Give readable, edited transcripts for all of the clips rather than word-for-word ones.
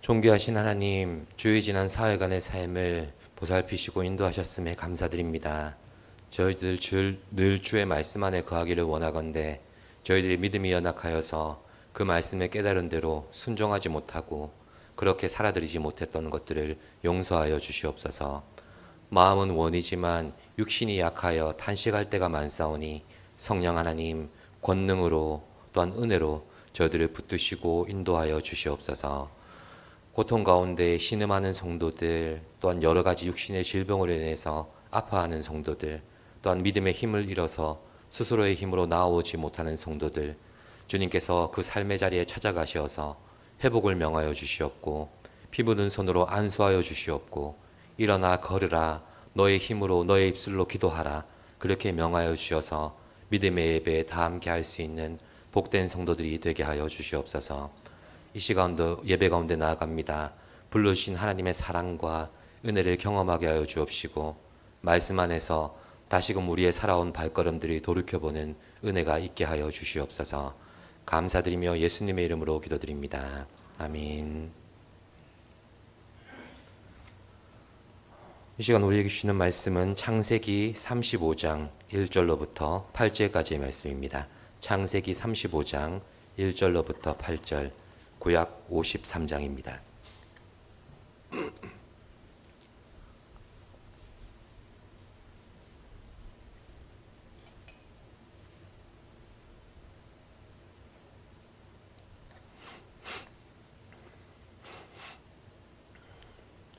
존귀하신 하나님, 주의 지난 사흘간의 삶을 보살피시고 인도하셨음에 감사드립니다. 저희들 늘 주의 말씀 안에 거하기를 원하건대 저희들이 믿음이 연약하여서 그 말씀을 깨달은 대로 순종하지 못하고 그렇게 살아들이지 못했던 것들을 용서하여 주시옵소서. 마음은 원이지만 육신이 약하여 탄식할 때가 많사오니 성령 하나님 권능으로 또한 은혜로 저희들을 붙드시고 인도하여 주시옵소서. 고통 가운데 신음하는 성도들, 또한 여러 가지 육신의 질병으로 인해서 아파하는 성도들, 또한 믿음의 힘을 잃어서 스스로의 힘으로 나아오지 못하는 성도들, 주님께서 그 삶의 자리에 찾아가셔서 회복을 명하여 주시옵고 피 묻은 손으로 안수하여 주시옵고 일어나 걸으라, 너의 힘으로 너의 입술로 기도하라, 그렇게 명하여 주셔서 믿음의 예배에 다 함께 할 수 있는 복된 성도들이 되게 하여 주시옵소서. 이 시간도 예배 가운데 나아갑니다. 불러주신 하나님의 사랑과 은혜를 경험하게 하여 주옵시고 말씀 안에서 다시금 우리의 살아온 발걸음들이 돌이켜보는 은혜가 있게 하여 주시옵소서. 감사드리며 예수님의 이름으로 기도드립니다. 아멘. 이 시간 우리에게 주시는 말씀은 창세기 35장 1절로부터 8절까지의 말씀입니다. 창세기 35장 1절로부터 8절, 구약 53장입니다.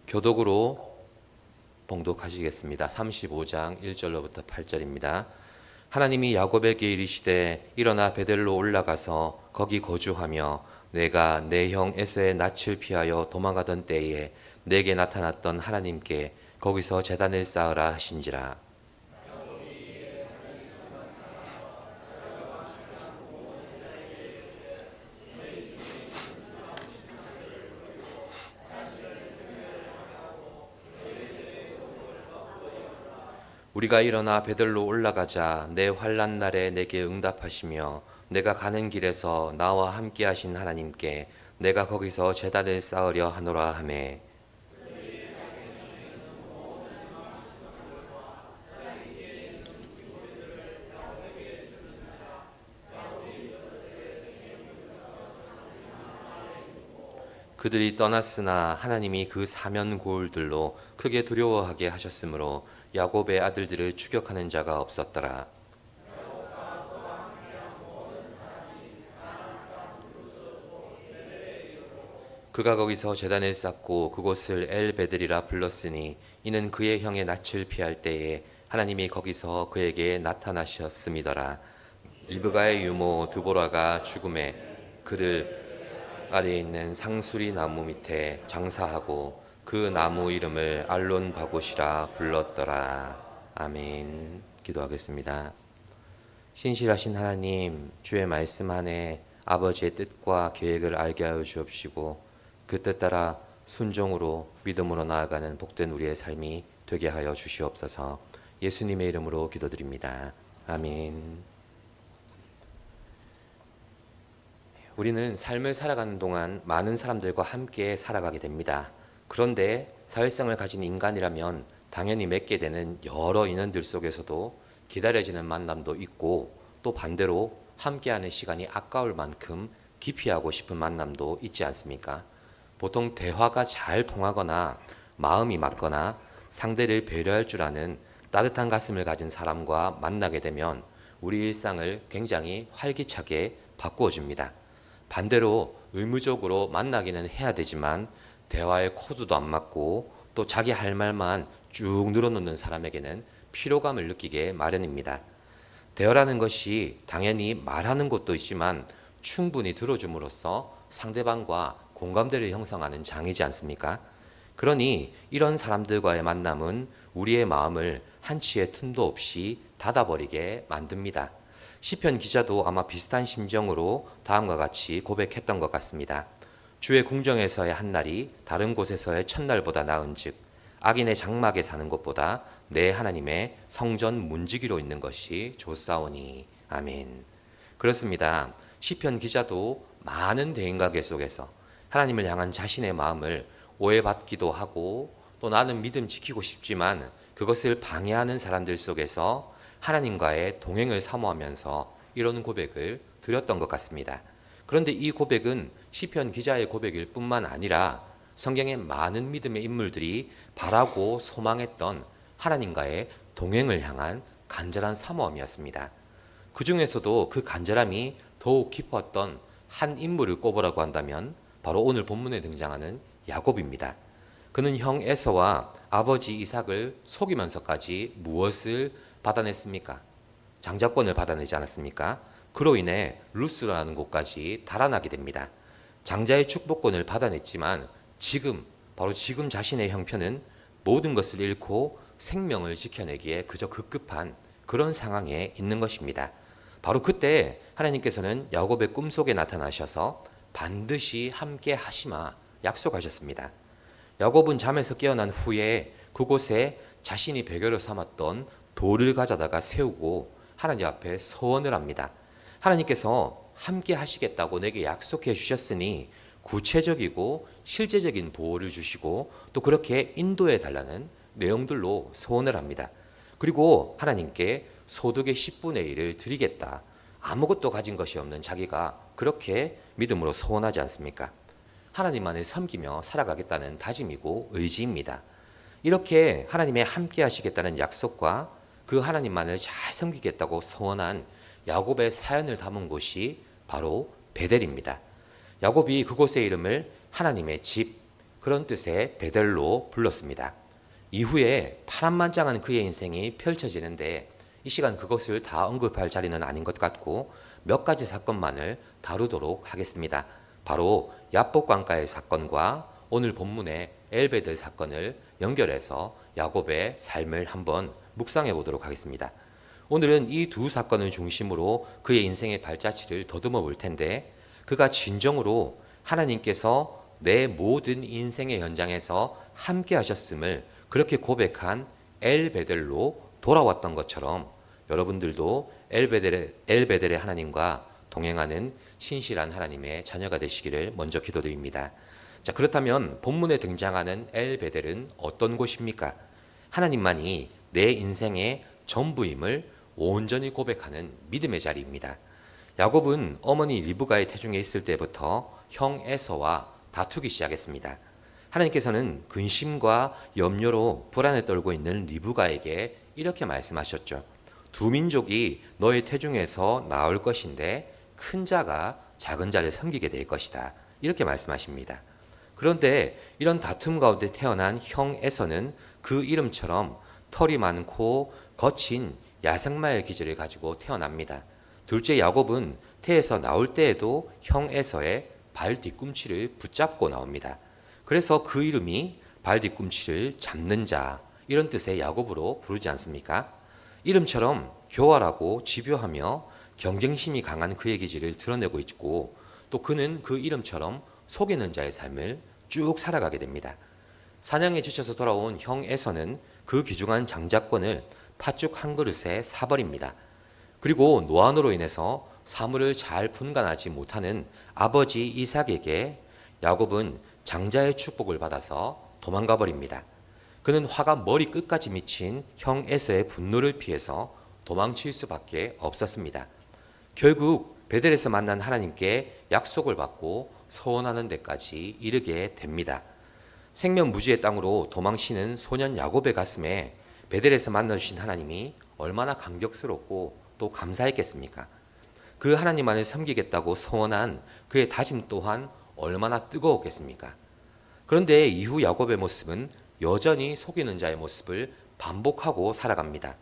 교독으로 봉독하시겠습니다. 35장 1절로부터 8절입니다. 하나님이 야곱에게 이르시되 일어나 베델로 올라가서 거기 거주하며 내가 내 형 에서의 낯을 피하여 도망가던 때에 내게 나타났던 하나님께 거기서 제단을 쌓으라 하신지라. 우리가 일어나 베델로 올라가자 내 환난 날에 내게 응답하시며 내가 가는 길에서 나와 함께 하신 하나님께 내가 거기서 제단을 쌓으려 하노라 하매, 그들이 떠났으나 하나님이 그 사면 고울들로 크게 두려워하게 하셨으므로 야곱의 아들들을 추격하는 자가 없었더라. 그가 거기서 제단을 쌓고 그곳을 엘베델이라 불렀으니 이는 그의 형의 낯을 피할 때에 하나님이 거기서 그에게 나타나셨음이더라. 리브가의 유모 드보라가 죽음에 그를 아래에 있는 상수리 나무 밑에 장사하고 그 나무 이름을 알론 바곳이라 불렀더라. 아멘. 기도하겠습니다. 신실하신 하나님, 주의 말씀 안에 아버지의 뜻과 계획을 알게 하여 주옵시고 그 뜻 따라 순종으로 믿음으로 나아가는 복된 우리의 삶이 되게 하여 주시옵소서. 예수님의 이름으로 기도드립니다. 아멘. 우리는 삶을 살아가는 동안 많은 사람들과 함께 살아가게 됩니다. 그런데 사회성을 가진 인간이라면 당연히 맺게 되는 여러 인연들 속에서도 기다려지는 만남도 있고 또 반대로 함께하는 시간이 아까울 만큼 기피하고 싶은 만남도 있지 않습니까? 보통 대화가 잘 통하거나 마음이 맞거나 상대를 배려할 줄 아는 따뜻한 가슴을 가진 사람과 만나게 되면 우리 일상을 굉장히 활기차게 바꾸어 줍니다. 반대로 의무적으로 만나기는 해야 되지만 대화의 코드도 안 맞고 또 자기 할 말만 쭉 늘어놓는 사람에게는 피로감을 느끼게 마련입니다. 대화라는 것이 당연히 말하는 것도 있지만 충분히 들어줌으로써 상대방과 공감대를 형성하는 장이지 않습니까? 그러니 이런 사람들과의 만남은 우리의 마음을 한치의 틈도 없이 닫아버리게 만듭니다. 시편 기자도 아마 비슷한 심정으로 다음과 같이 고백했던 것 같습니다. 주의 궁정에서의 한 날이 다른 곳에서의 첫날보다 나은즉 악인의 장막에 사는 것보다 내 하나님의 성전 문지기로 있는 것이 좋사오니. 아멘. 그렇습니다. 시편 기자도 많은 대인관계 속에서 하나님을 향한 자신의 마음을 오해받기도 하고 또 나는 믿음 지키고 싶지만 그것을 방해하는 사람들 속에서 하나님과의 동행을 사모하면서 이런 고백을 드렸던 것 같습니다. 그런데 이 고백은 시편 기자의 고백일 뿐만 아니라 성경의 많은 믿음의 인물들이 바라고 소망했던 하나님과의 동행을 향한 간절한 사모함이었습니다. 그 중에서도 그 간절함이 더욱 깊었던 한 인물을 꼽으라고 한다면 바로 오늘 본문에 등장하는 야곱입니다. 그는 형 에서와 아버지 이삭을 속이면서까지 무엇을 받아냈습니까? 장자권을 받아내지 않았습니까? 그로 인해 루스라는 곳까지 달아나게 됩니다. 장자의 축복권을 받아냈지만 바로 지금 자신의 형편은 모든 것을 잃고 생명을 지켜내기에 그저 급급한 그런 상황에 있는 것입니다. 바로 그때 하나님께서는 야곱의 꿈속에 나타나셔서 반드시 함께 하시마 약속하셨습니다. 야곱은 잠에서 깨어난 후에 그곳에 자신이 배교로 삼았던 돌을 가져다가 세우고 하나님 앞에 서원을 합니다. 하나님께서 함께 하시겠다고 내게 약속해 주셨으니 구체적이고 실제적인 보호를 주시고 또 그렇게 인도해 달라는 내용들로 소원을 합니다. 그리고 하나님께 소득의 10분의 1을 드리겠다. 아무것도 가진 것이 없는 자기가 그렇게 믿음으로 소원하지 않습니까? 하나님만을 섬기며 살아가겠다는 다짐이고 의지입니다. 이렇게 하나님의 함께 하시겠다는 약속과 그 하나님만을 잘 섬기겠다고 소원한 야곱의 사연을 담은 곳이 바로 베델입니다. 야곱이 그곳의 이름을 하나님의 집, 그런 뜻의 베델로 불렀습니다. 이후에 파란만장한 그의 인생이 펼쳐지는데 이 시간 그것을 다 언급할 자리는 아닌 것 같고 몇 가지 사건만을 다루도록 하겠습니다. 바로 야복강가의 사건과 오늘 본문의 엘베델 사건을 연결해서 야곱의 삶을 한번 묵상해 보도록 하겠습니다. 오늘은 이 두 사건을 중심으로 그의 인생의 발자취를 더듬어 볼 텐데 그가 진정으로 하나님께서 내 모든 인생의 현장에서 함께 하셨음을 그렇게 고백한 엘베델로 돌아왔던 것처럼 여러분들도 엘베델의 하나님과 동행하는 신실한 하나님의 자녀가 되시기를 먼저 기도드립니다. 자, 그렇다면 본문에 등장하는 엘베델은 어떤 곳입니까? 하나님만이 내 인생의 전부임을 온전히 고백하는 믿음의 자리입니다. 야곱은 어머니 리브가의 태중에 있을 때부터 형 에서와 다투기 시작했습니다. 하나님께서는 근심과 염려로 불안에 떨고 있는 리브가에게 이렇게 말씀하셨죠. 두 민족이 너의 태중에서 나올 것인데 큰 자가 작은 자를 섬기게 될 것이다. 이렇게 말씀하십니다. 그런데 이런 다툼 가운데 태어난 형 에서는 그 이름처럼 털이 많고 거친 야생마의 기질을 가지고 태어납니다. 둘째 야곱은 태에서 나올 때에도 형 에서의 발 뒤꿈치를 붙잡고 나옵니다. 그래서 그 이름이 발 뒤꿈치를 잡는 자 이런 뜻의 야곱으로 부르지 않습니까? 이름처럼 교활하고 집요하며 경쟁심이 강한 그의 기질을 드러내고 있고 또 그는 그 이름처럼 속이는 자의 삶을 쭉 살아가게 됩니다. 사냥에 지쳐서 돌아온 형 에서는 그 귀중한 장자권을 팥죽 한 그릇에 사버립니다. 그리고 노안으로 인해서 사물을 잘 분간하지 못하는 아버지 이삭에게 야곱은 장자의 축복을 받아서 도망가 버립니다. 그는 화가 머리 끝까지 미친 형 에서의 분노를 피해서 도망칠 수밖에 없었습니다. 결국 베델에서 만난 하나님께 약속을 받고 서원하는 데까지 이르게 됩니다. 생면무지의 땅으로 도망치는 소년 야곱의 가슴에 베델에서 만나주신 하나님이 얼마나 감격스럽고 또 감사했겠습니까? 그 하나님만을 섬기겠다고 서원한 그의 다짐 또한 얼마나 뜨거웠겠습니까? 그런데 이후 야곱의 모습은 여전히 속이는 자의 모습을 반복하고 살아갑니다.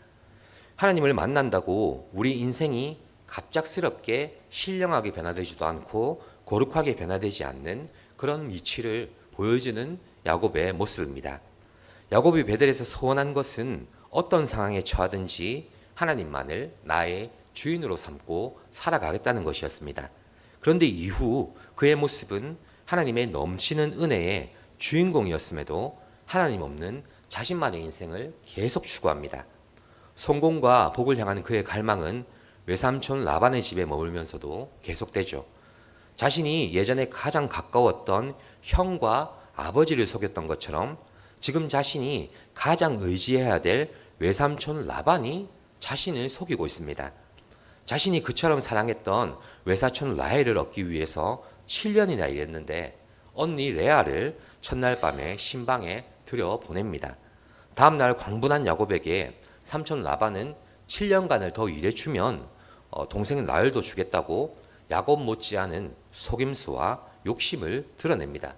하나님을 만난다고 우리 인생이 갑작스럽게 신령하게 변화되지도 않고 거룩하게 변화되지 않는 그런 이치를 보여주는 야곱의 모습입니다. 야곱이 베델에서 서원한 것은 어떤 상황에 처하든지 하나님만을 나의 주인으로 삼고 살아가겠다는 것이었습니다. 그런데 이후 그의 모습은 하나님의 넘치는 은혜의 주인공이었음에도 하나님 없는 자신만의 인생을 계속 추구합니다. 성공과 복을 향한 그의 갈망은 외삼촌 라반의 집에 머물면서도 계속되죠. 자신이 예전에 가장 가까웠던 형과 아버지를 속였던 것처럼 지금 자신이 가장 의지해야 될 외삼촌 라반이 자신을 속이고 있습니다. 자신이 그처럼 사랑했던 외사촌 라헬을 얻기 위해서 7년이나 일했는데 언니 레아를 첫날 밤에 신방에 들여보냅니다. 다음날 광분한 야곱에게 삼촌 라반은 7년간을 더 일해주면 동생 라헬도 주겠다고 야곱 못지않은 속임수와 욕심을 드러냅니다.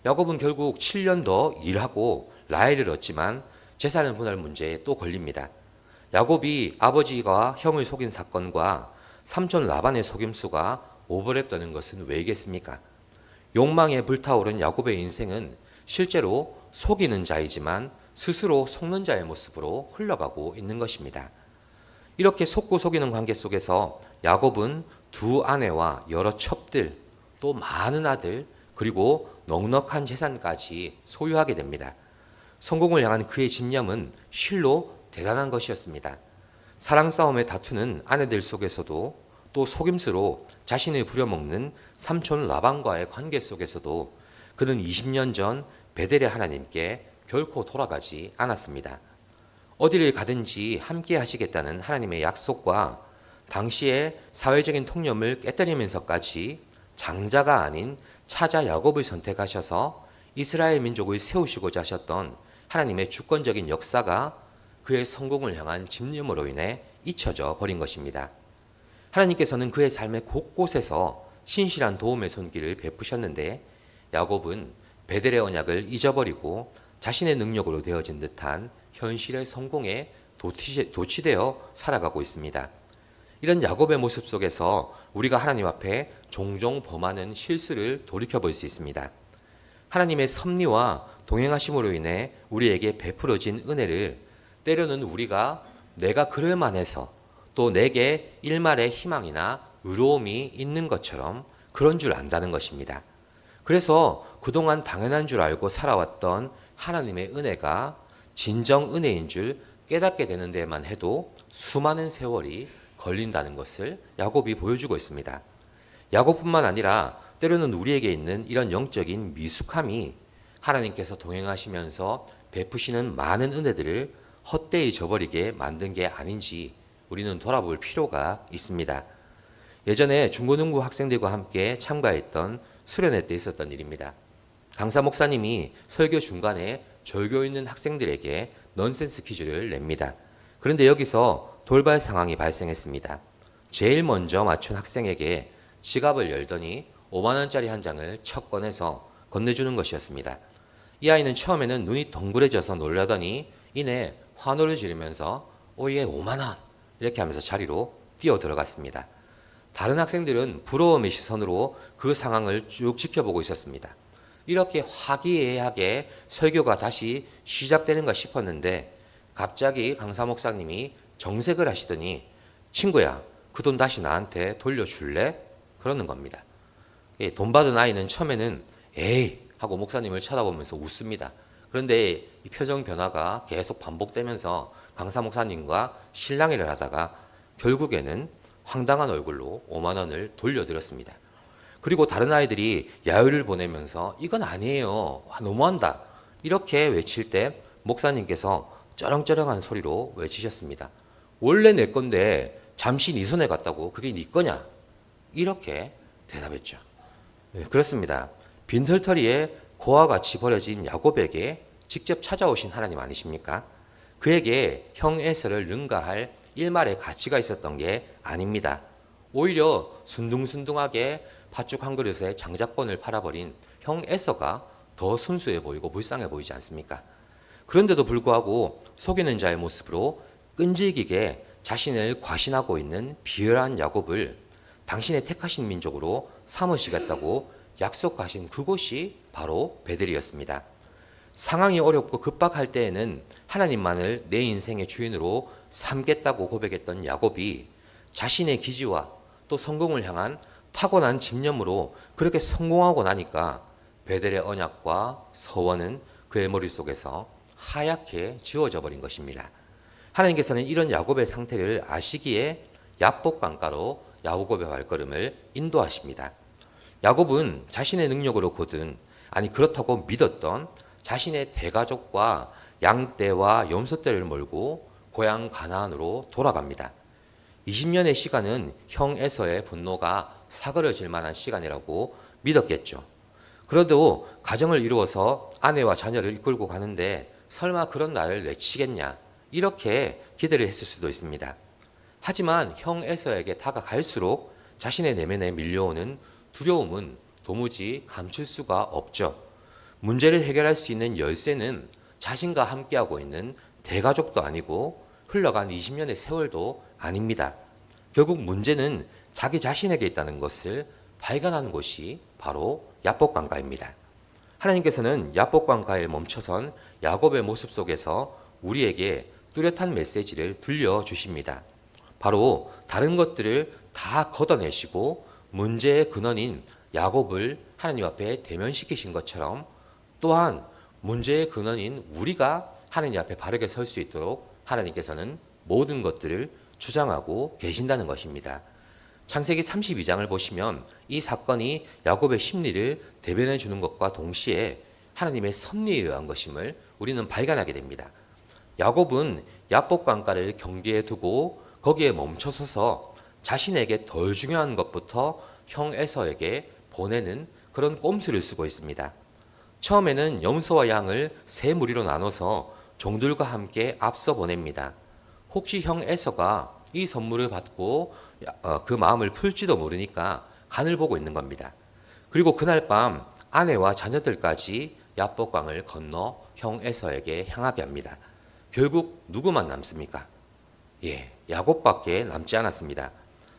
야곱은 결국 7년 더 일하고 라헬을 얻지만 재산을 분할 문제에 또 걸립니다. 야곱이 아버지가 형을 속인 사건과 삼촌 라반의 속임수가 오버랩되는 것은 왜이겠습니까? 욕망에 불타오른 야곱의 인생은 실제로 속이는 자이지만 스스로 속는 자의 모습으로 흘러가고 있는 것입니다. 이렇게 속고 속이는 관계 속에서 야곱은 두 아내와 여러 첩들, 또 많은 아들, 그리고 넉넉한 재산까지 소유하게 됩니다. 성공을 향한 그의 집념은 실로 대단한 것이었습니다. 사랑 싸움에 다투는 아내들 속에서도 또 속임수로 자신을 부려먹는 삼촌 라반과의 관계 속에서도 그는 20년 전 베델의 하나님께 결코 돌아가지 않았습니다. 어디를 가든지 함께 하시겠다는 하나님의 약속과 당시의 사회적인 통념을 깨뜨리면서까지 장자가 아닌 차자 야곱을 선택하셔서 이스라엘 민족을 세우시고자 하셨던 하나님의 주권적인 역사가 그의 성공을 향한 집념으로 인해 잊혀져 버린 것입니다. 하나님께서는 그의 삶의 곳곳에서 신실한 도움의 손길을 베푸셨는데 야곱은 베델의 언약을 잊어버리고 자신의 능력으로 되어진 듯한 현실의 성공에 도취되어 살아가고 있습니다. 이런 야곱의 모습 속에서 우리가 하나님 앞에 종종 범하는 실수를 돌이켜볼 수 있습니다. 하나님의 섭리와 동행하심으로 인해 우리에게 베풀어진 은혜를 때로는 우리가 내가 그럴 만해서 또 내게 일말의 희망이나 의로움이 있는 것처럼 그런 줄 안다는 것입니다. 그래서 그동안 당연한 줄 알고 살아왔던 하나님의 은혜가 진정 은혜인 줄 깨닫게 되는 데만 해도 수많은 세월이 걸린다는 것을 야곱이 보여주고 있습니다. 야곱뿐만 아니라 때로는 우리에게 있는 이런 영적인 미숙함이 하나님께서 동행하시면서 베푸시는 많은 은혜들을 헛되이 저버리게 만든 게 아닌지 우리는 돌아볼 필요가 있습니다. 예전에 중고등부 학생들과 함께 참가했던 수련회 때 있었던 일입니다. 강사 목사님이 설교 중간에 졸고 있는 학생들에게 넌센스 퀴즈를 냅니다. 그런데 여기서 돌발 상황이 발생했습니다. 제일 먼저 맞춘 학생에게 지갑을 열더니 5만 원짜리 한 장을 척 꺼내서 건네주는 것이었습니다. 이 아이는 처음에는 눈이 덩그레져서 놀라더니 이내 환호를 지르면서 오예 5만 원 이렇게 하면서 자리로 뛰어 들어갔습니다. 다른 학생들은 부러움의 시선으로 그 상황을 쭉 지켜보고 있었습니다. 이렇게 화기애애하게 설교가 다시 시작되는가 싶었는데 갑자기 강사 목사님이 정색을 하시더니 친구야 그 돈 다시 나한테 돌려줄래? 그러는 겁니다. 돈 받은 아이는 처음에는 에이 하고 목사님을 쳐다보면서 웃습니다. 그런데 이 표정 변화가 계속 반복되면서 강사 목사님과 실랑이를 하다가 결국에는 황당한 얼굴로 5만 원을 돌려드렸습니다. 그리고 다른 아이들이 야유를 보내면서 이건 아니에요. 와, 너무한다. 이렇게 외칠 때 목사님께서 쩌렁쩌렁한 소리로 외치셨습니다. 원래 내 건데 잠시 네 손에 갔다고 그게 네 거냐? 이렇게 대답했죠. 네, 그렇습니다. 빈털터리에 고와 같이 버려진 야곱에게 직접 찾아오신 하나님 아니십니까? 그에게 형 에서를 능가할 일말의 가치가 있었던 게 아닙니다. 오히려 순둥순둥하게 팥죽 한 그릇에 장자권을 팔아버린 형 에서가 더 순수해 보이고 불쌍해 보이지 않습니까? 그런데도 불구하고 속이는 자의 모습으로 끈질기게 자신을 과신하고 있는 비열한 야곱을 당신의 택하신 민족으로 삼으시겠다고 약속하신 그곳이 바로 베델이었습니다. 상황이 어렵고 급박할 때에는 하나님만을 내 인생의 주인으로 삼겠다고 고백했던 야곱이 자신의 기지와 또 성공을 향한 타고난 집념으로 그렇게 성공하고 나니까 베델의 언약과 서원은 그의 머릿속에서 하얗게 지워져 버린 것입니다. 하나님께서는 이런 야곱의 상태를 아시기에 야복강가로 야곱의 발걸음을 인도하십니다. 야곱은 자신의 능력으로 거둔, 아니 그렇다고 믿었던 자신의 대가족과 양떼와 염소떼를 몰고 고향 가나안으로 돌아갑니다. 20년의 시간은 형 에서의 분노가 사그러질 만한 시간이라고 믿었겠죠. 그래도 가정을 이루어서 아내와 자녀를 이끌고 가는데 설마 그런 날을 내치겠냐, 이렇게 기대를 했을 수도 있습니다. 하지만 형 에서에게 다가갈수록 자신의 내면에 밀려오는 두려움은 도무지 감출 수가 없죠. 문제를 해결할 수 있는 열쇠는 자신과 함께하고 있는 대가족도 아니고 흘러간 20년의 세월도 아닙니다. 결국 문제는 자기 자신에게 있다는 것을 발견하는 곳이 바로 야복강가입니다. 하나님께서는 야복강가에 멈춰선 야곱의 모습 속에서 우리에게 뚜렷한 메시지를 들려주십니다. 바로 다른 것들을 다 걷어내시고 문제의 근원인 야곱을 하나님 앞에 대면시키신 것처럼 또한 문제의 근원인 우리가 하나님 앞에 바르게 설 수 있도록 하나님께서는 모든 것들을 주장하고 계신다는 것입니다. 창세기 32장을 보시면 이 사건이 야곱의 심리를 대변해 주는 것과 동시에 하나님의 섭리에 의한 것임을 우리는 발견하게 됩니다. 야곱은 야복강가를 경계에 두고 거기에 멈춰서서 자신에게 덜 중요한 것부터 형 에서에게 보내는 그런 꼼수를 쓰고 있습니다. 처음에는 염소와 양을 세 무리로 나눠서 종들과 함께 앞서 보냅니다. 혹시 형 에서가 이 선물을 받고 그 마음을 풀지도 모르니까 간을 보고 있는 겁니다. 그리고 그날 밤 아내와 자녀들까지 야복강을 건너 형 에서에게 향하게 합니다. 결국 누구만 남습니까? 야곱밖에 남지 않았습니다.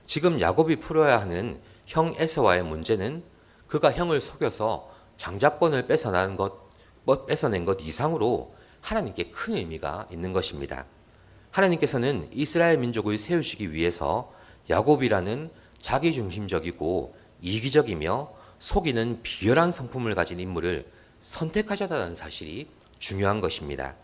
지금 야곱이 풀어야 하는 형 에서와의 문제는 그가 형을 속여서 장자권을 뺏어낸 것 이상으로 하나님께 큰 의미가 있는 것입니다. 하나님께서는 이스라엘 민족을 세우시기 위해서 야곱이라는 자기중심적이고 이기적이며 속이는 비열한 성품을 가진 인물을 선택하셨다는 사실이 중요한 것입니다.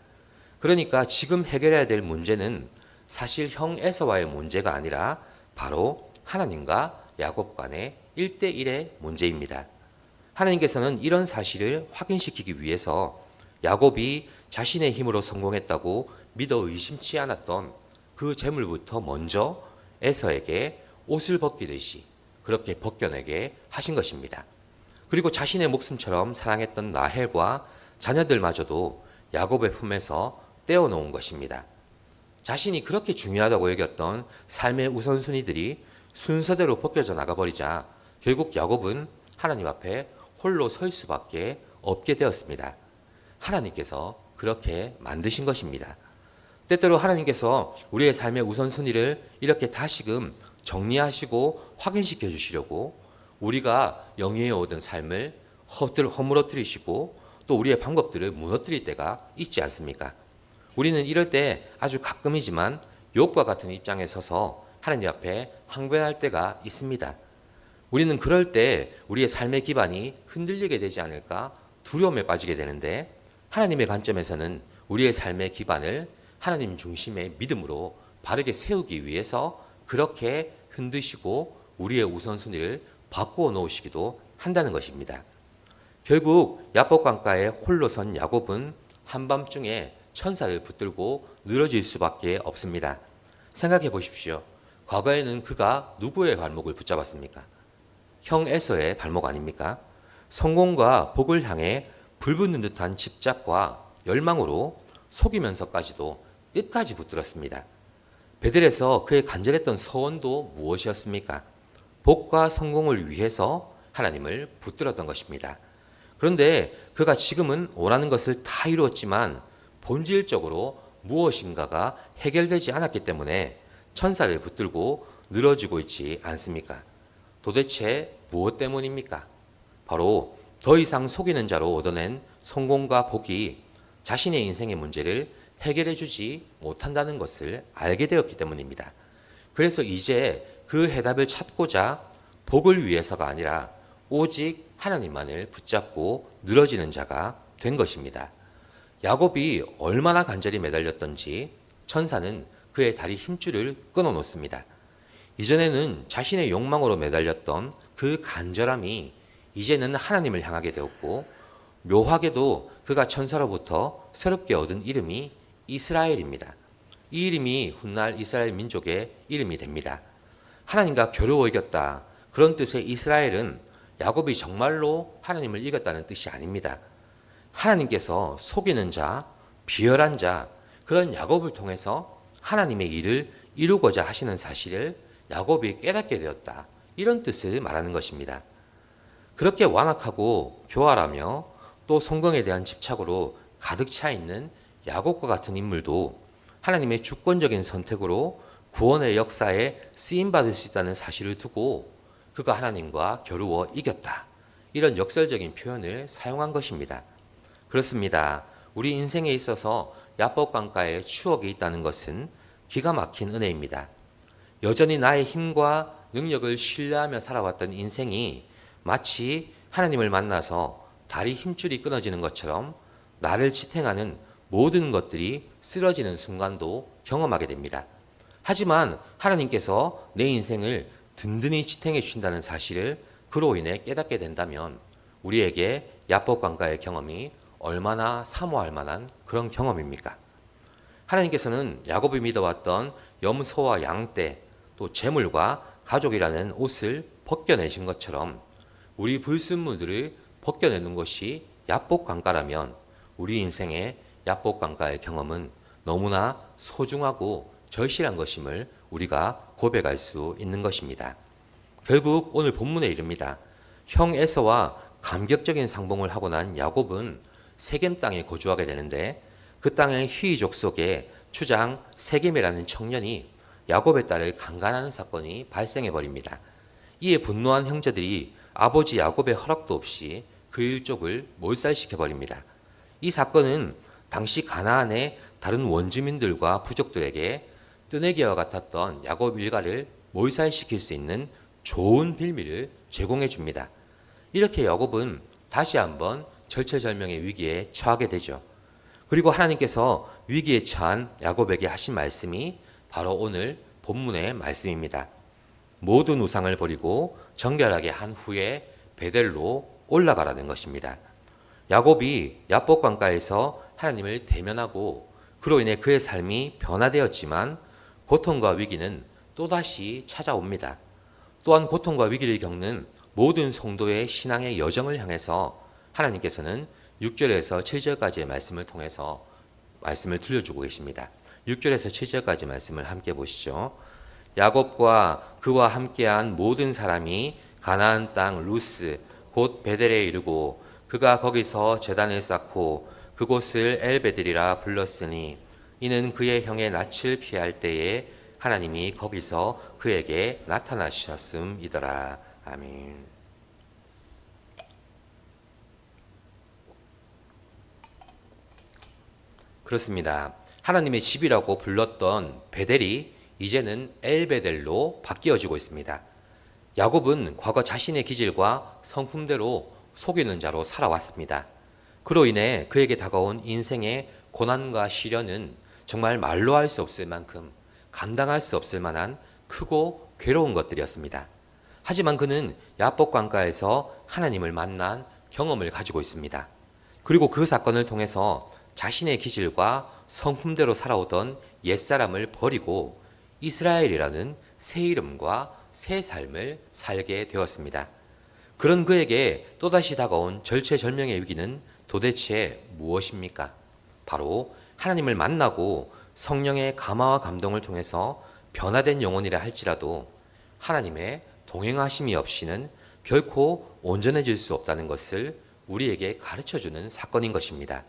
그러니까 지금 해결해야 될 문제는 사실 형 에서와의 문제가 아니라 바로 하나님과 야곱 간의 1대1의 문제입니다. 하나님께서는 이런 사실을 확인시키기 위해서 야곱이 자신의 힘으로 성공했다고 믿어 의심치 않았던 그 재물부터 먼저 에서에게 옷을 벗기듯이 그렇게 벗겨내게 하신 것입니다. 그리고 자신의 목숨처럼 사랑했던 라헬과 자녀들마저도 야곱의 품에서 떼어놓은 것입니다. 자신이 그렇게 중요하다고 여겼던 삶의 우선순위들이 순서대로 벗겨져 나가버리자 결국 야곱은 하나님 앞에 홀로 설 수밖에 없게 되었습니다. 하나님께서 그렇게 만드신 것입니다. 때때로 하나님께서 우리의 삶의 우선순위를 이렇게 다시금 정리하시고 확인시켜 주시려고 우리가 영위해 오던 삶을 허물어뜨리시고 또 우리의 방법들을 무너뜨릴 때가 있지 않습니까? 우리는 이럴 때 아주 가끔이지만 욥과 같은 입장에 서서 하나님 앞에 항변할 때가 있습니다. 우리는 그럴 때 우리의 삶의 기반이 흔들리게 되지 않을까 두려움에 빠지게 되는데 하나님의 관점에서는 우리의 삶의 기반을 하나님 중심의 믿음으로 바르게 세우기 위해서 그렇게 흔드시고 우리의 우선순위를 바꾸어 놓으시기도 한다는 것입니다. 결국 야복강가에 홀로 선 야곱은 한밤중에 천사를 붙들고 늘어질 수밖에 없습니다. 생각해 보십시오. 과거에는 그가 누구의 발목을 붙잡았습니까? 형 에서의 발목 아닙니까? 성공과 복을 향해 불붙는 듯한 집착과 열망으로 속이면서까지도 끝까지 붙들었습니다. 베델에서 그의 간절했던 서원도 무엇이었습니까? 복과 성공을 위해서 하나님을 붙들었던 것입니다. 그런데 그가 지금은 원하는 것을 다 이루었지만 본질적으로 무엇인가가 해결되지 않았기 때문에 천사를 붙들고 늘어지고 있지 않습니까? 도대체 무엇 때문입니까? 바로 더 이상 속이는 자로 얻어낸 성공과 복이 자신의 인생의 문제를 해결해 주지 못한다는 것을 알게 되었기 때문입니다. 그래서 이제 그 해답을 찾고자 복을 위해서가 아니라 오직 하나님만을 붙잡고 늘어지는 자가 된 것입니다. 야곱이 얼마나 간절히 매달렸던지 천사는 그의 다리 힘줄을 끊어놓습니다. 이전에는 자신의 욕망으로 매달렸던 그 간절함이 이제는 하나님을 향하게 되었고, 묘하게도 그가 천사로부터 새롭게 얻은 이름이 이스라엘입니다. 이 이름이 훗날 이스라엘 민족의 이름이 됩니다. 하나님과 겨루어 이겼다, 그런 뜻의 이스라엘은 야곱이 정말로 하나님을 이겼다는 뜻이 아닙니다. 하나님께서 속이는 자, 비열한 자, 그런 야곱을 통해서 하나님의 일을 이루고자 하시는 사실을 야곱이 깨닫게 되었다, 이런 뜻을 말하는 것입니다. 그렇게 완악하고 교활하며 또 성공에 대한 집착으로 가득 차 있는 야곱과 같은 인물도 하나님의 주권적인 선택으로 구원의 역사에 쓰임받을 수 있다는 사실을 두고 그가 하나님과 겨루어 이겼다, 이런 역설적인 표현을 사용한 것입니다. 그렇습니다. 우리 인생에 있어서 야복강가에 추억이 있다는 것은 기가 막힌 은혜입니다. 여전히 나의 힘과 능력을 신뢰하며 살아왔던 인생이 마치 하나님을 만나서 다리 힘줄이 끊어지는 것처럼 나를 지탱하는 모든 것들이 쓰러지는 순간도 경험하게 됩니다. 하지만 하나님께서 내 인생을 든든히 지탱해 주신다는 사실을 그로 인해 깨닫게 된다면 우리에게 야복강가의 경험이 얼마나 사모할 만한 그런 경험입니까? 하나님께서는 야곱이 믿어왔던 염소와 양떼, 또 재물과 가족이라는 옷을 벗겨내신 것처럼 우리 불순물들을 벗겨내는 것이 야복강가라면 우리 인생의 야복강가의 경험은 너무나 소중하고 절실한 것임을 우리가 고백할 수 있는 것입니다. 결국 오늘 본문에 이릅니다. 형 에서와 감격적인 상봉을 하고 난 야곱은 세겜 땅에 거주하게 되는데, 그 땅의 히이족 속에 추장 세겜이라는 청년이 야곱의 딸을 강간하는 사건이 발생해 버립니다. 이에 분노한 형제들이 아버지 야곱의 허락도 없이 그 일족을 몰살시켜 버립니다. 이 사건은 당시 가나안의 다른 원주민들과 부족들에게 뜨내기와 같았던 야곱 일가를 몰살시킬 수 있는 좋은 빌미를 제공해 줍니다. 이렇게 야곱은 다시 한번 절체절명의 위기에 처하게 되죠. 그리고 하나님께서 위기에 처한 야곱에게 하신 말씀이 바로 오늘 본문의 말씀입니다. 모든 우상을 버리고 정결하게 한 후에 베델로 올라가라는 것입니다. 야곱이 야복강가에서 하나님을 대면하고 그로 인해 그의 삶이 변화되었지만 고통과 위기는 또다시 찾아옵니다. 또한 고통과 위기를 겪는 모든 성도의 신앙의 여정을 향해서 하나님께서는 6절에서 7절까지의 말씀을 통해서 말씀을 들려주고 계십니다. 6절에서 7절까지 말씀을 함께 보시죠. 야곱과 그와 함께한 모든 사람이 가나안 땅 루스 곧 베델에 이르고 그가 거기서 제단을 쌓고 그곳을 엘베들이라 불렀으니 이는 그의 형의 낯을 피할 때에 하나님이 거기서 그에게 나타나셨음이더라. 아멘. 그렇습니다. 하나님의 집이라고 불렀던 베델이 이제는 엘베델로 바뀌어지고 있습니다. 야곱은 과거 자신의 기질과 성품대로 속이는 자로 살아왔습니다. 그로 인해 그에게 다가온 인생의 고난과 시련은 정말 말로 할 수 없을 만큼 감당할 수 없을 만한 크고 괴로운 것들이었습니다. 하지만 그는 야복강가에서 하나님을 만난 경험을 가지고 있습니다. 그리고 그 사건을 통해서 자신의 기질과 성품대로 살아오던 옛사람을 버리고 이스라엘이라는 새 이름과 새 삶을 살게 되었습니다. 그런 그에게 또다시 다가온 절체절명의 위기는 도대체 무엇입니까? 바로 하나님을 만나고 성령의 감화와 감동을 통해서 변화된 영혼이라 할지라도 하나님의 동행하심이 없이는 결코 온전해질 수 없다는 것을 우리에게 가르쳐주는 사건인 것입니다.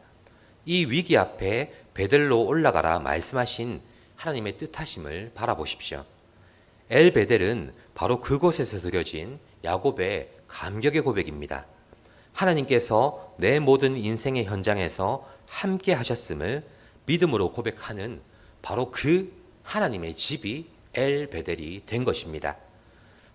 이 위기 앞에 베델로 올라가라 말씀하신 하나님의 뜻하심을 바라보십시오. 엘베델은 바로 그곳에서 드려진 야곱의 감격의 고백입니다. 하나님께서 내 모든 인생의 현장에서 함께 하셨음을 믿음으로 고백하는 바로 그 하나님의 집이 엘베델이 된 것입니다.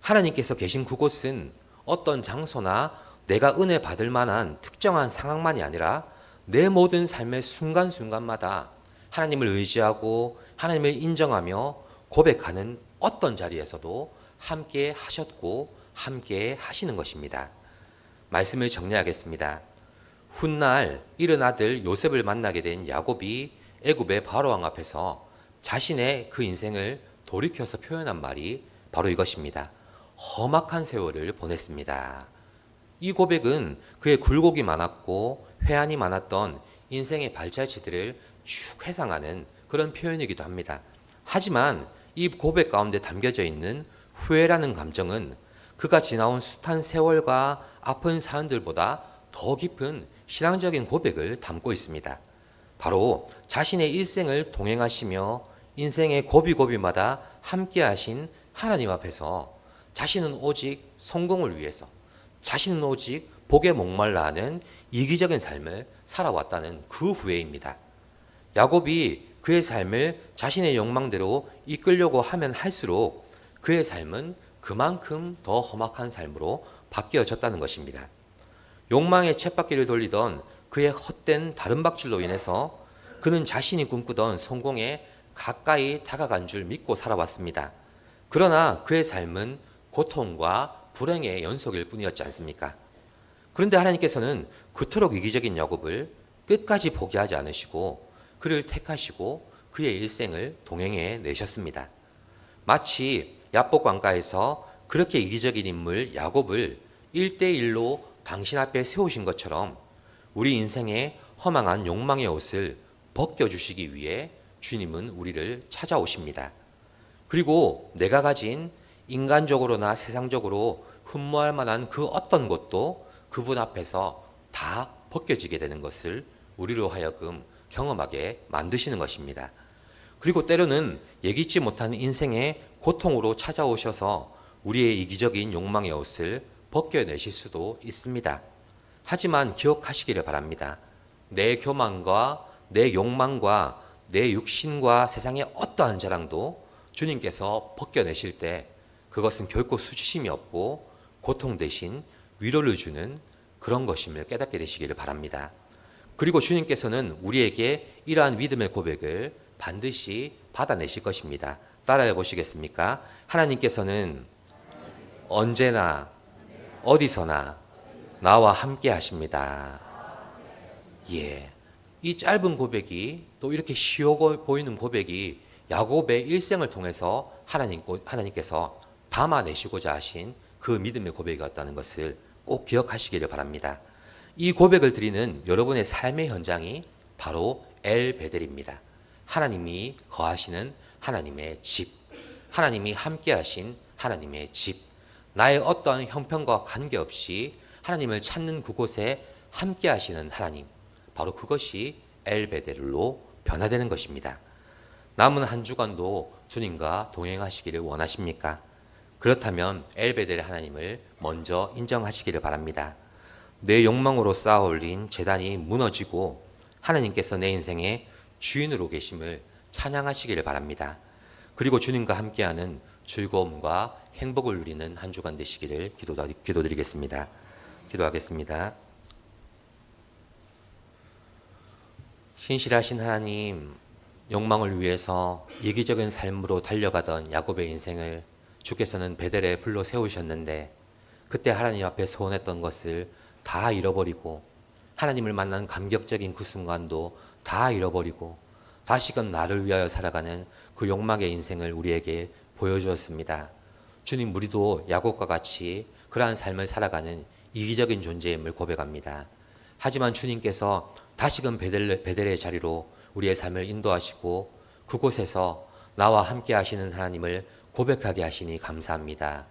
하나님께서 계신 그곳은 어떤 장소나 내가 은혜 받을 만한 특정한 상황만이 아니라 내 모든 삶의 순간순간마다 하나님을 의지하고 하나님을 인정하며 고백하는 어떤 자리에서도 함께 하셨고 함께 하시는 것입니다. 말씀을 정리하겠습니다. 훗날 이른 아들 요셉을 만나게 된 야곱이 애굽의 바로왕 앞에서 자신의 그 인생을 돌이켜서 표현한 말이 바로 이것입니다. 험악한 세월을 보냈습니다. 이 고백은 그의 굴곡이 많았고 회한이 많았던 인생의 발자취들을 쭉 회상하는 그런 표현이기도 합니다. 하지만 이 고백 가운데 담겨져 있는 후회라는 감정은 그가 지나온 숱한 세월과 아픈 사연들보다 더 깊은 신앙적인 고백을 담고 있습니다. 바로 자신의 일생을 동행하시며 인생의 고비고비마다 함께 하신 하나님 앞에서 자신은 오직 성공을 위해서, 자신은 오직 복에 목말라 하는 이기적인 삶을 살아왔다는 그 후회입니다. 야곱이 그의 삶을 자신의 욕망대로 이끌려고 하면 할수록 그의 삶은 그만큼 더 험악한 삶으로 바뀌어졌다는 것입니다. 욕망의 쳇바퀴를 돌리던 그의 헛된 다른박질로 인해서 그는 자신이 꿈꾸던 성공에 가까이 다가간 줄 믿고 살아왔습니다. 그러나 그의 삶은 고통과 불행의 연속일 뿐이었지 않습니까? 그런데 하나님께서는 그토록 이기적인 야곱을 끝까지 포기하지 않으시고 그를 택하시고 그의 일생을 동행해 내셨습니다. 마치 야복 광가에서 그렇게 이기적인 인물 야곱을 1대1로 당신 앞에 세우신 것처럼 우리 인생의 허망한 욕망의 옷을 벗겨주시기 위해 주님은 우리를 찾아오십니다. 그리고 내가 가진 인간적으로나 세상적으로 흠모할 만한 그 어떤 것도 그분 앞에서 다 벗겨지게 되는 것을 우리로 하여금 경험하게 만드시는 것입니다. 그리고 때로는 예기치 못한 인생의 고통으로 찾아오셔서 우리의 이기적인 욕망의 옷을 벗겨내실 수도 있습니다. 하지만 기억하시기를 바랍니다. 내 교만과 내 욕망과 내 육신과 세상의 어떠한 자랑도 주님께서 벗겨내실 때 그것은 결코 수치심이 없고 고통 대신 위로를 주는 그런 것임을 깨닫게 되시기를 바랍니다. 그리고 주님께서는 우리에게 이러한 믿음의 고백을 반드시 받아내실 것입니다. 따라해 보시겠습니까? 하나님께서는 언제나 어디서나 나와 함께 하십니다. 예. 이 짧은 고백이 또 이렇게 쉬워 보이는 고백이 야곱의 일생을 통해서 하나님께서 담아내시고자 하신 그 믿음의 고백이었다는 것을 꼭 기억하시기를 바랍니다. 이 고백을 드리는 여러분의 삶의 현장이 바로 엘베델입니다. 하나님이 거하시는 하나님의 집, 하나님이 함께 하신 하나님의 집, 나의 어떠한 형편과 관계없이 하나님을 찾는 그곳에 함께 하시는 하나님, 바로 그것이 엘베델로 변화되는 것입니다. 남은 한 주간도 주님과 동행하시기를 원하십니까? 그렇다면 엘베델의 하나님을 먼저 인정하시기를 바랍니다. 내 욕망으로 쌓아 올린 제단이 무너지고 하나님께서 내 인생의 주인으로 계심을 찬양하시기를 바랍니다. 그리고 주님과 함께하는 즐거움과 행복을 누리는 한 주간 되시기를 기도드리겠습니다. 기도하겠습니다. 신실하신 하나님, 욕망을 위해서 이기적인 삶으로 달려가던 야곱의 인생을 주께서는 베델에 불러 세우셨는데 그때 하나님 앞에 소원했던 것을 다 잃어버리고 하나님을 만난 감격적인 그 순간도 다 잃어버리고 다시금 나를 위하여 살아가는 그 욕망의 인생을 우리에게 보여주었습니다. 주님, 우리도 야곱과 같이 그러한 삶을 살아가는 이기적인 존재임을 고백합니다. 하지만 주님께서 다시금 베델의 자리로 우리의 삶을 인도하시고 그곳에서 나와 함께 하시는 하나님을 고백하게 하시니 감사합니다.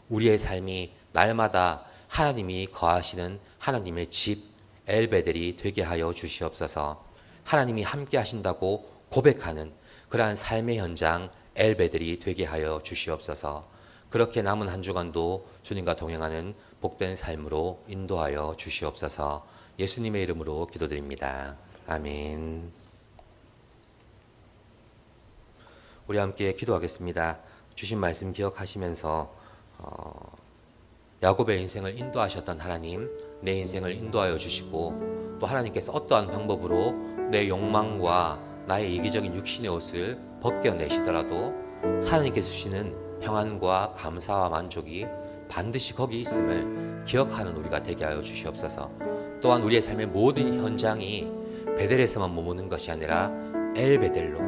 우리의 삶이 날마다 하나님이 거하시는 하나님의 집 엘베델이 되게 하여 주시옵소서. 하나님이 함께 하신다고 고백하는 그러한 삶의 현장 엘베델이 되게 하여 주시옵소서. 그렇게 남은 한 주간도 주님과 동행하는 복된 삶으로 인도하여 주시옵소서. 예수님의 이름으로 기도드립니다. 아멘. 우리 함께 기도하겠습니다. 주신 말씀 기억하시면서 야곱의 인생을 인도하셨던 하나님, 내 인생을 인도하여 주시고 또 하나님께서 어떠한 방법으로 내 욕망과 나의 이기적인 육신의 옷을 벗겨내시더라도 하나님께서 주시는 평안과 감사와 만족이 반드시 거기 있음을 기억하는 우리가 되게 하여 주시옵소서. 또한 우리의 삶의 모든 현장이 베델에서만 머무는 것이 아니라 엘베델로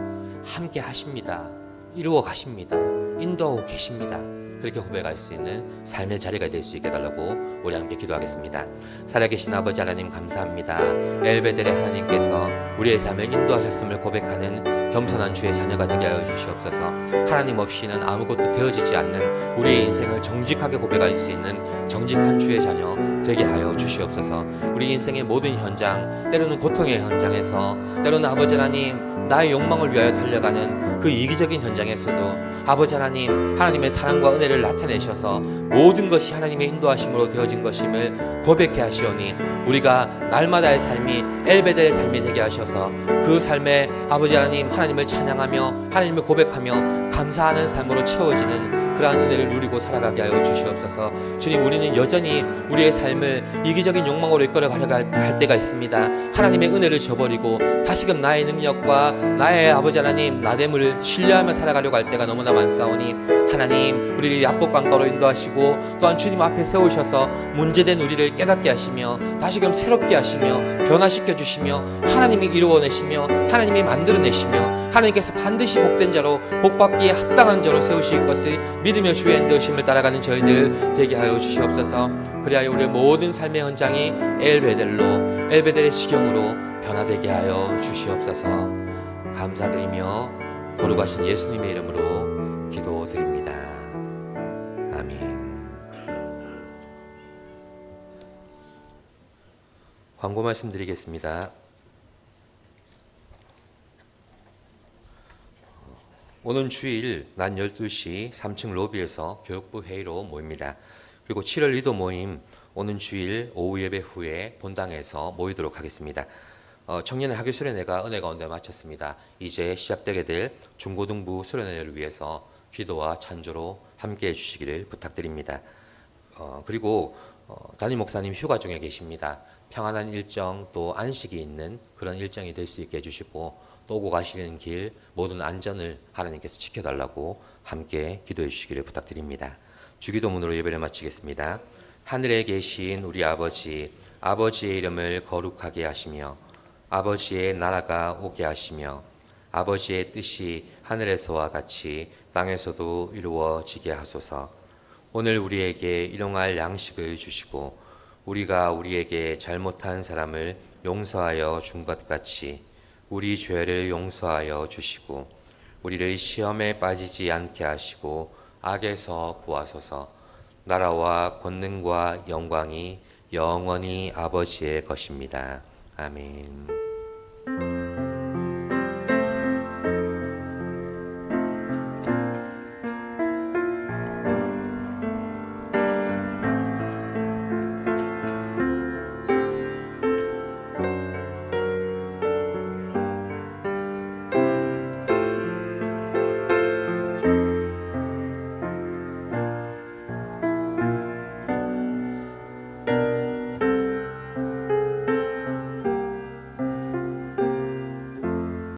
함께 하십니다. 이루어 가십니다. 인도하고 계십니다. 그렇게 고백할 수 있는 삶의 자리가 될 수 있게 해달라고 우리 함께 기도하겠습니다. 살아계신 아버지 하나님 감사합니다. 엘베델의 하나님께서 우리의 삶을 인도하셨음을 고백하는 겸손한 주의 자녀가 되게 하여 주시옵소서. 하나님 없이는 아무것도 되어지지 않는 우리의 인생을 정직하게 고백할 수 있는 정직한 주의 자녀 되게 하여 주시옵소서. 우리 인생의 모든 현장, 때로는 고통의 현장에서, 때로는 아버지 하나님 나의 욕망을 위하여 달려가는 그 이기적인 현장에서도 아버지 하나님, 하나님의 사랑과 은혜를 나타내셔서 모든 것이 하나님의 인도하심으로 되어진 것임을 고백해 하시오니 우리가 날마다의 삶이 엘베델의 삶이 되게 하셔서 그 삶에 아버지 하나님, 하나님을 찬양하며 하나님을 고백하며 감사하는 삶으로 채워지는 그러한 은혜를 누리고 살아가게 하여 주시옵소서. 주님, 우리는 여전히 우리의 삶을 이기적인 욕망으로 이끌어가려고 할 때가 있습니다. 하나님의 은혜를 저버리고 다시금 나의 능력과 나의 아버지 하나님 나됨을 신뢰하며 살아가려고 할 때가 너무나 많사오니 하나님, 우리를 야복강가로 인도하시고 또한 주님 앞에 세우셔서 문제된 우리를 깨닫게 하시며 다시금 새롭게 하시며 변화시켜 주시며 하나님이 이루어내시며 하나님이 만들어내시며 하나님께서 반드시 복된 자로 복받기에 합당한 자로 세우실 것을 믿으며 주의 인도심을 따라가는 저희들 되게 하여 주시옵소서. 그리하여 우리의 모든 삶의 현장이 엘베델로, 엘베델의 지경으로 변화되게 하여 주시옵소서. 감사드리며 거룩하신 예수님의 이름으로 기도드립니다. 아멘. 광고 말씀드리겠습니다. 오는 주일 낮 12시 3층 로비에서 교육부 회의로 모입니다. 그리고 7월 리더 모임 오는 주일 오후 예배 후에 본당에서 모이도록 하겠습니다. 청년의 학교 수련회가 은혜 가운데 마쳤습니다. 이제 시작되게 될 중고등부 수련회를 위해서 기도와 찬조로 함께해 주시기를 부탁드립니다. 그리고 담임 목사님 휴가 중에 계십니다. 평안한 일정 또 안식이 있는 그런 일정이 될 수 있게 해주시고 또 오고 가시는 길 모든 안전을 하나님께서 지켜달라고 함께 기도해 주시기를 부탁드립니다. 주기도문으로 예배를 마치겠습니다. 하늘에 계신 우리 아버지, 아버지의 이름을 거룩하게 하시며 아버지의 나라가 오게 하시며 아버지의 뜻이 하늘에서와 같이 땅에서도 이루어지게 하소서. 오늘 우리에게 일용할 양식을 주시고 우리가 우리에게 잘못한 사람을 용서하여 준 것 같이 우리 죄를 용서하여 주시고 우리를 시험에 빠지지 않게 하시고 악에서 구하소서. 나라와 권능과 영광이 영원히 아버지의 것입니다. 아멘.